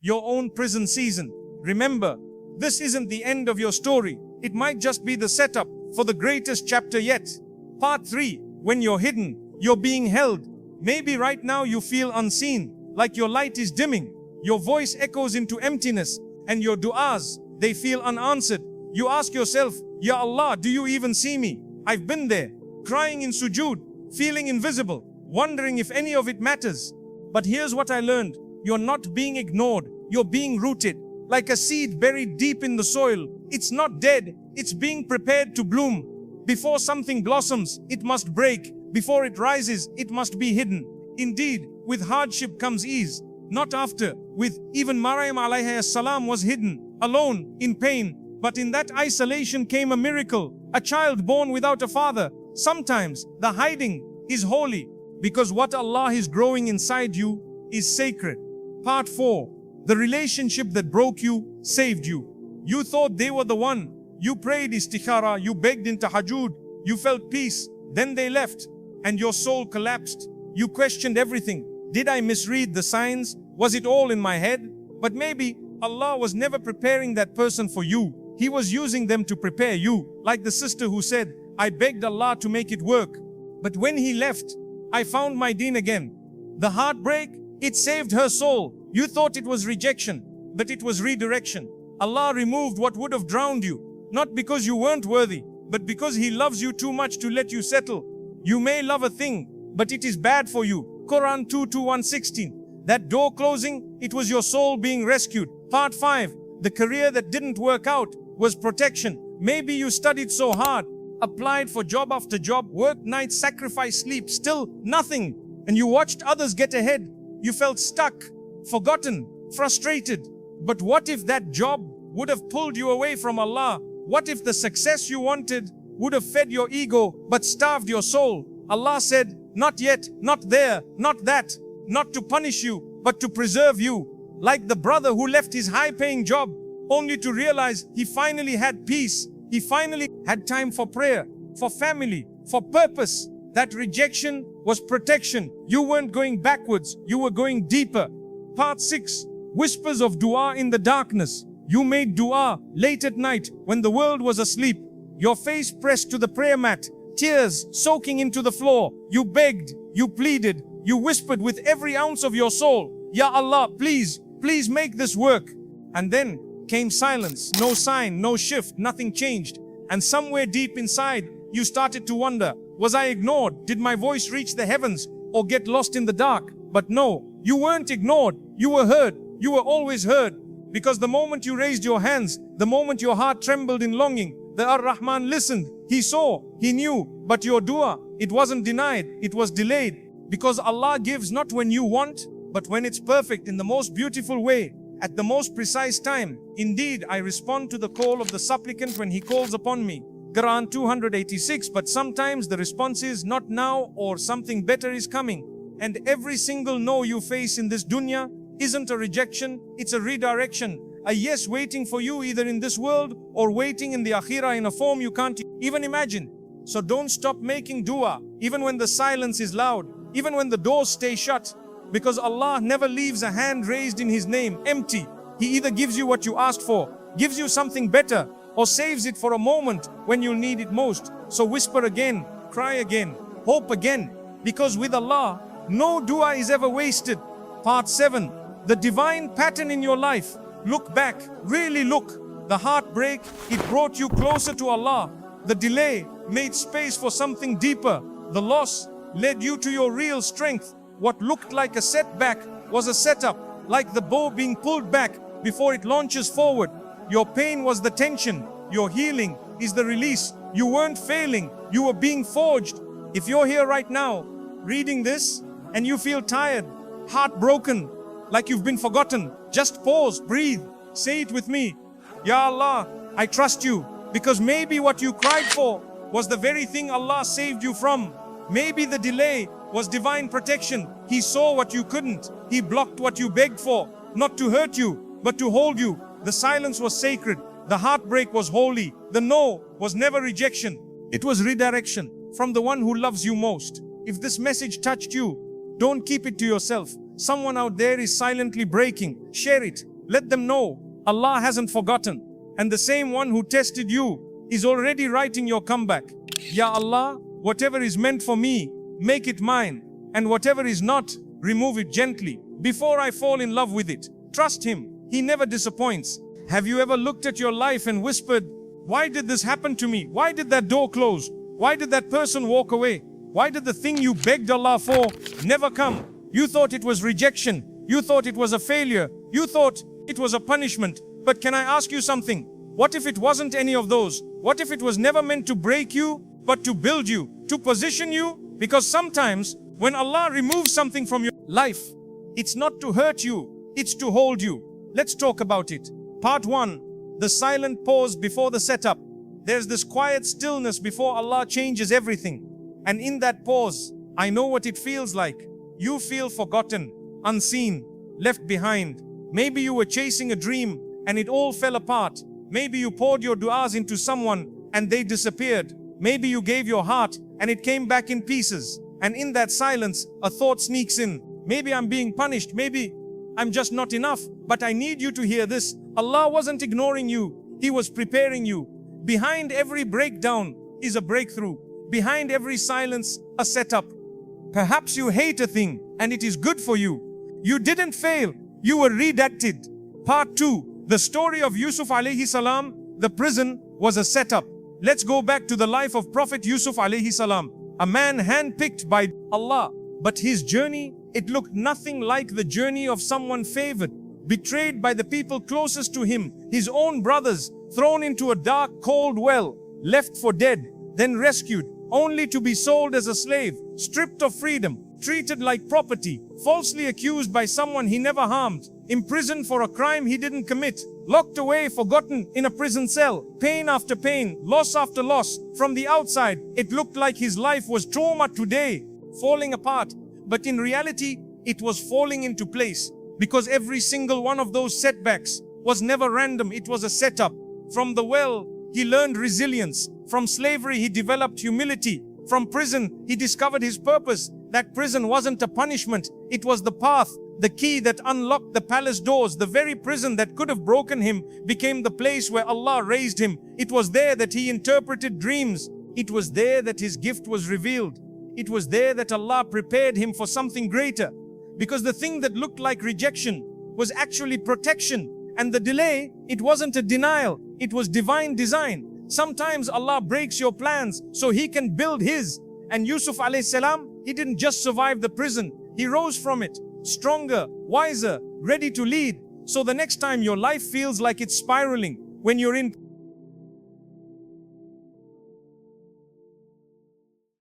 your own prison season. Remember, this isn't the end of your story. It might just be the setup for the greatest chapter yet. Part 3. When you're hidden, you're being held. Maybe right now you feel unseen, like your light is dimming. Your voice echoes into emptiness, and your du'as, they feel unanswered. You ask yourself, Ya Allah, do you even see me? I've been there, crying in sujood, feeling invisible, wondering if any of it matters. But here's what I learned. You're not being ignored, you're being rooted. Like a seed buried deep in the soil. It's not dead, it's being prepared to bloom. Before something blossoms, it must break. Before it rises, it must be hidden. Indeed, with hardship comes ease, not after. With even Maryam alayhi salam was hidden, alone, in pain. But in that isolation came a miracle, a child born without a father. Sometimes the hiding is holy, because what Allah is growing inside you is sacred. Part 4. The relationship that broke you, saved you. You thought they were the one. You prayed istikhara, you begged in tahajjud, you felt peace. Then they left, and your soul collapsed. You questioned everything. Did I misread the signs? Was it all in my head? But maybe Allah was never preparing that person for you. He was using them to prepare you. Like the sister who said, I begged Allah to make it work. But when He left, I found my deen again. The heartbreak, it saved her soul. You thought it was rejection, but it was redirection. Allah removed what would have drowned you, not because you weren't worthy, but because He loves you too much to let you settle. You may love a thing, but it is bad for you. Quran 2:116. That door closing, it was your soul being rescued. Part 5. The career that didn't work out was protection. Maybe you studied so hard, applied for job after job, worked nights, sacrificed sleep, still nothing. And you watched others get ahead. You felt stuck, forgotten, frustrated. But what if that job would have pulled you away from Allah? What if the success you wanted would have fed your ego but starved your soul? Allah said, not yet, not there, not that. Not to punish you, but to preserve you. Like the brother who left his high-paying job, only to realize he finally had peace. He finally had time for prayer, for family, for purpose. That rejection was protection. You weren't going backwards, you were going deeper. Part 6. Whispers of dua in the darkness. You made dua late at night when the world was asleep. Your face pressed to the prayer mat, tears soaking into the floor. You begged, you pleaded, you whispered with every ounce of your soul, Ya Allah, please, please make this work. And then came silence, no sign, no shift, nothing changed. And somewhere deep inside, you started to wonder, was I ignored? Did my voice reach the heavens or get lost in the dark? But no, you weren't ignored, you were heard. You were always heard. Because the moment you raised your hands, the moment your heart trembled in longing, the Ar-Rahman listened. He saw, He knew. But your dua, it wasn't denied, it was delayed. Because Allah gives not when you want, but when it's perfect in the most beautiful way, at the most precise time. Indeed, I respond to the call of the supplicant when he calls upon me. Quran 286. But sometimes the response is not now, or something better is coming. And every single no you face in this dunya isn't a rejection, it's a redirection. A yes waiting for you either in this world or waiting in the akhirah in a form you can't even imagine. So don't stop making dua, even when the silence is loud, even when the doors stay shut. Because Allah never leaves a hand raised in His name empty. He either gives you what you asked for, gives you something better, or saves it for a moment when you'll need it most. So whisper again, cry again, hope again. Because with Allah, no dua is ever wasted. Part 7. The divine pattern in your life. Look back, really look. The heartbreak, it brought you closer to Allah. The delay made space for something deeper. The loss led you to your real strength. What looked like a setback was a setup, like the bow being pulled back before it launches forward. Your pain was the tension. Your healing is the release. You weren't failing, you were being forged. If you're here right now, reading this, and you feel tired, heartbroken, like you've been forgotten, just pause, breathe, say it with me. Ya Allah, I trust you, because maybe what you cried for was the very thing Allah saved you from. Maybe the delay was divine protection. He saw what you couldn't. He blocked what you begged for, not to hurt you, but to hold you. The silence was sacred. The heartbreak was holy. The no was never rejection. It was redirection from the one who loves you most. If this message touched you, don't keep it to yourself. Someone out there is silently breaking. Share it. Let them know Allah hasn't forgotten. And the same one who tested you is already writing your comeback. Ya Allah, whatever is meant for me, make it mine. And whatever is not, remove it gently. Before I fall in love with it. Trust Him. He never disappoints. Have you ever looked at your life and whispered, why did this happen to me? Why did that door close? Why did that person walk away? Why did the thing you begged Allah for never come? You thought it was rejection. You thought it was a failure. You thought it was a punishment. But can I ask you something? What if it wasn't any of those? What if it was never meant to break you, but to build you, to position you? Because sometimes when Allah removes something from your life, it's not to hurt you, it's to hold you. Let's talk about it. Part 1, the silent pause before the setup. There's this quiet stillness before Allah changes everything. And in that pause, I know what it feels like. You feel forgotten, unseen, left behind. Maybe you were chasing a dream and it all fell apart. Maybe you poured your du'as into someone and they disappeared. Maybe you gave your heart and it came back in pieces. And in that silence, a thought sneaks in. Maybe I'm being punished. Maybe I'm just not enough. But I need you to hear this. Allah wasn't ignoring you. He was preparing you. Behind every breakdown is a breakthrough. Behind every silence, a setup. Perhaps you hate a thing and it is good for you. You didn't fail. You were redacted. Part 2, the story of Yusuf alayhi salam. The prison was a setup. Let's go back to the life of Prophet Yusuf alayhi salam. A man handpicked by Allah. But his journey, it looked nothing like the journey of someone favored. Betrayed by the people closest to him, his own brothers, thrown into a dark, cold well, left for dead, then rescued, only to be sold as a slave, stripped of freedom, treated like property, falsely accused by someone he never harmed, imprisoned for a crime he didn't commit, locked away, forgotten in a prison cell, pain after pain, loss after loss. From the outside, it looked like his life was trauma today, falling apart. But in reality, it was falling into place. Because every single one of those setbacks was never random, it was a setup. From the well, he learned resilience. From slavery, he developed humility. From prison, he discovered his purpose. That prison wasn't a punishment, it was the path, the key that unlocked the palace doors. The very prison that could have broken him became the place where Allah raised him. It was there that he interpreted dreams. It was there that his gift was revealed. It was there that Allah prepared him for something greater. Because the thing that looked like rejection was actually protection. And the delay, it wasn't a denial, it was divine design. Sometimes Allah breaks your plans so He can build His. And Yusuf alayhi salam, he didn't just survive the prison, he rose from it, stronger, wiser, ready to lead. So the next time your life feels like it's spiraling, when you're in